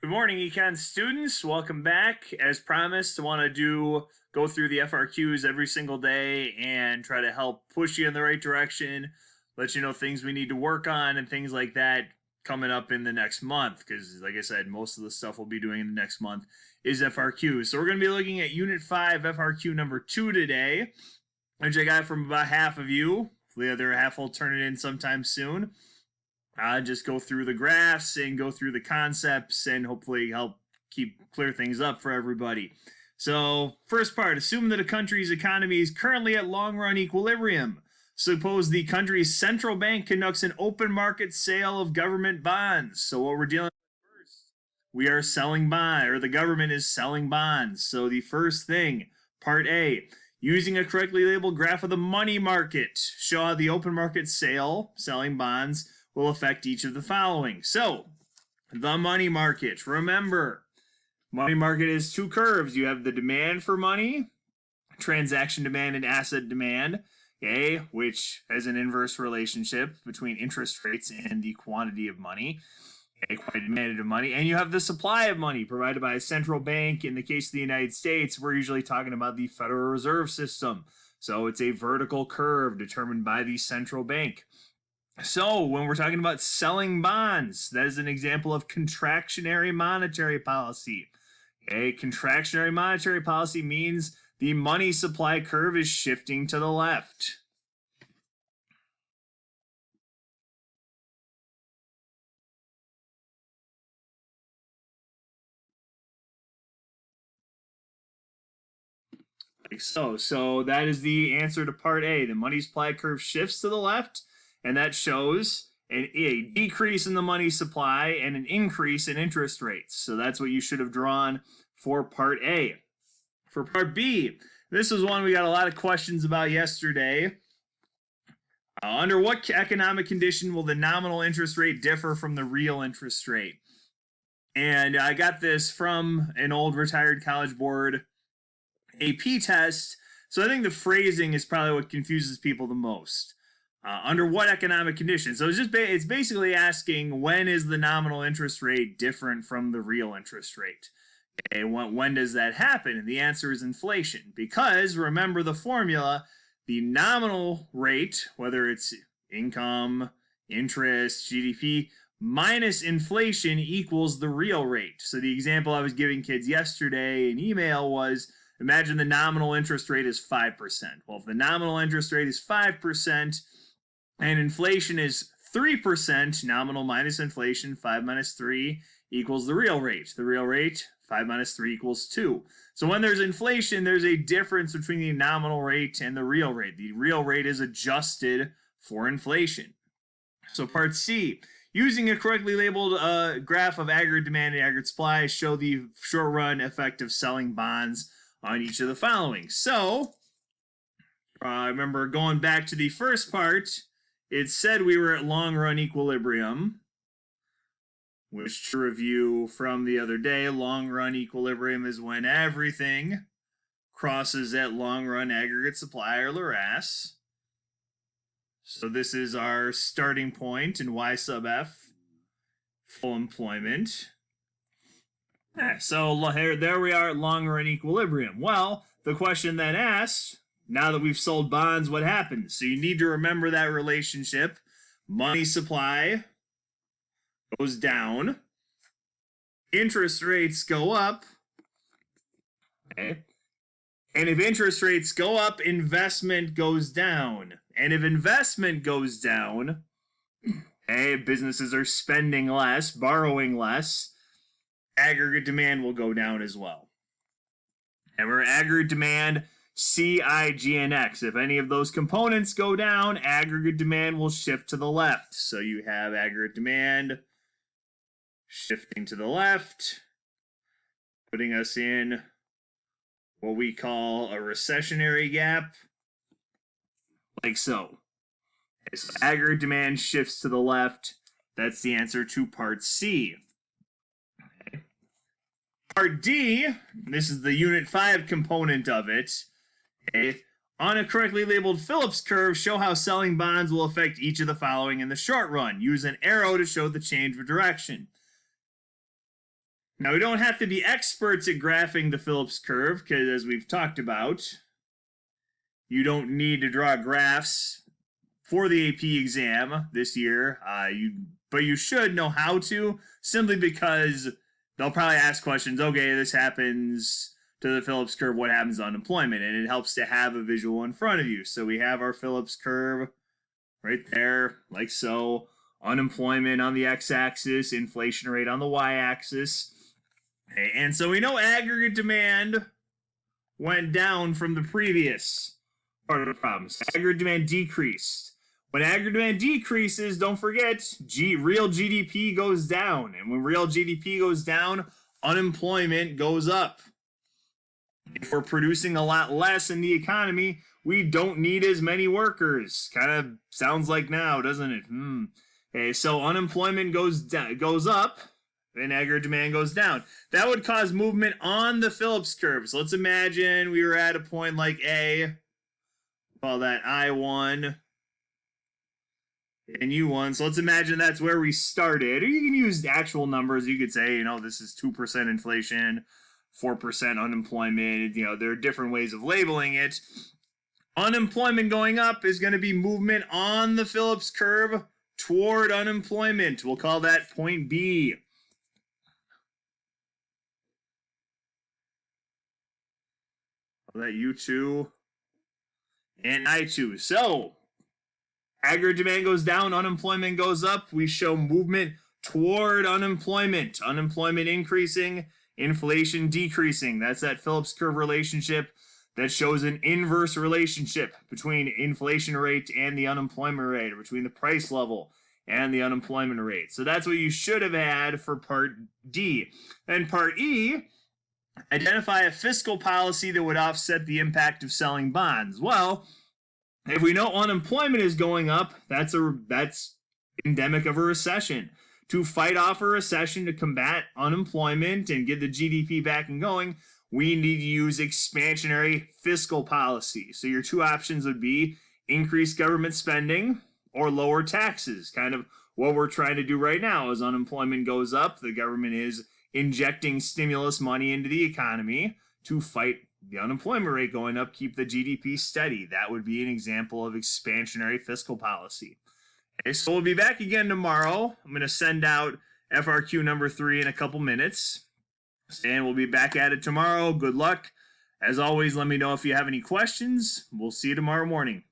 Good morning, Econ students. Welcome back. As promised, I want to go through the FRQs every single day and try to help push you in the right direction, let you know things we need to work on and things like that coming up in the next month. Because, like I said, most of the stuff we'll be doing in the next month is FRQs. So we're going to be looking at Unit 5 FRQ number 2 today, which I got from about half of you. The other half will turn it in sometime soon. Just go through the graphs and go through the concepts and hopefully help clear things up for everybody. So, first part, assume that a country's economy is currently at long-run equilibrium. Suppose the country's central bank conducts an open market sale of government bonds. So what we're dealing with first, we are selling bonds, or the government is selling bonds. So the first thing, part A, using a correctly labeled graph of the money market, show how the open market sale, selling bonds, will affect each of the following. So, the money market. Remember, money market is two curves. You have the demand for money, transaction demand and asset demand, okay, which has an inverse relationship between interest rates and the quantity of money, okay, quantity demanded of money. And you have the supply of money provided by a central bank. In the case of the United States, we're usually talking about the Federal Reserve System. So it's a vertical curve determined by the central bank. So, when we're talking about selling bonds, that is an example of contractionary monetary policy. Okay, contractionary monetary policy means the money supply curve is shifting to the left. Like so. So, that is the answer to part A. The money supply curve shifts to the left, and that shows a decrease in the money supply and an increase in interest rates. So that's what you should have drawn for part A. For part B, this is one we got a lot of questions about yesterday. Under what economic condition will the nominal interest rate differ from the real interest rate? And I got this from an old retired College Board AP test. So I think the phrasing is probably what confuses people the most. Under what economic conditions? So it's basically asking, when is the nominal interest rate different from the real interest rate? Okay, when does that happen? And the answer is inflation. Because remember the formula, the nominal rate, whether it's income, interest, GDP, minus inflation equals the real rate. So the example I was giving kids yesterday in email was, imagine the nominal interest rate is 5%. Well, if the nominal interest rate is 5%, and inflation is 3%, nominal minus inflation, 5 minus 3 equals the real rate. The real rate, 5 minus 3 equals 2. So when there's inflation, there's a difference between the nominal rate and the real rate. The real rate is adjusted for inflation. So part C, using a correctly labeled graph of aggregate demand and aggregate supply, show the short-run effect of selling bonds on each of the following. So, remember going back to the first part, it said we were at long-run equilibrium, which, to review from the other day, long-run equilibrium is when everything crosses at long-run aggregate supply or Laplace. So this is our starting point in Y sub F, full employment. So there we are at long-run equilibrium. Well, the question then asks, now that we've sold bonds, what happens? So you need to remember that relationship. Money supply goes down. Interest rates go up. Okay. And if interest rates go up, investment goes down. And if investment goes down, okay, businesses are spending less, borrowing less, aggregate demand will go down as well. And we're aggregate demand, C, I, G, and X. If any of those components go down, aggregate demand will shift to the left. So you have aggregate demand shifting to the left, putting us in what we call a recessionary gap, like so. Okay, so aggregate demand shifts to the left. That's the answer to part C. Okay. Part D, this is the Unit 5 component of it. Okay. On a correctly labeled Phillips curve, show how selling bonds will affect each of the following in the short run. Use an arrow to show the change of direction. Now, we don't have to be experts at graphing the Phillips curve because, as we've talked about, you don't need to draw graphs for the AP exam this year. But you should know how to, simply because they'll probably ask questions. Okay, this happens to the Phillips curve. What happens to unemployment? And it helps to have a visual in front of you. So we have our Phillips curve right there, like so. Unemployment on the x-axis, inflation rate on the y-axis. Okay, and so we know aggregate demand went down from the previous part of the problem. So aggregate demand decreased. When aggregate demand decreases, don't forget, real GDP goes down. And when real GDP goes down, unemployment goes up. If we're producing a lot less in the economy, we don't need as many workers. Kind of sounds like now, doesn't it? Okay, so unemployment goes up, and aggregate demand goes down. That would cause movement on the Phillips curve. So let's imagine we were at a point like A, call that I1 and U1. So let's imagine that's where we started. Or you can use actual numbers. You could say, this is 2% inflation, 4% unemployment. There are different ways of labeling it. Unemployment going up is going to be movement on the Phillips curve toward unemployment. We'll call that point B. Call that U2 and I2. So aggregate demand goes down, unemployment goes up. We show movement toward unemployment. Unemployment increasing, inflation decreasing. That's that Phillips curve relationship that shows an inverse relationship between inflation rate and the unemployment rate, or between the price level and the unemployment rate. So that's what you should have had for part D. And part E, identify a fiscal policy that would offset the impact of selling bonds. Well, if we know unemployment is going up, that's endemic of a recession. To fight off a recession, to combat unemployment and get the GDP back and going, we need to use expansionary fiscal policy. So your two options would be increase government spending or lower taxes. Kind of what we're trying to do right now. As unemployment goes up, the government is injecting stimulus money into the economy to fight the unemployment rate going up, keep the GDP steady. That would be an example of expansionary fiscal policy. Okay, so we'll be back again tomorrow. I'm going to send out FRQ number 3 in a couple minutes. And we'll be back at it tomorrow. Good luck. As always, let me know if you have any questions. We'll see you tomorrow morning.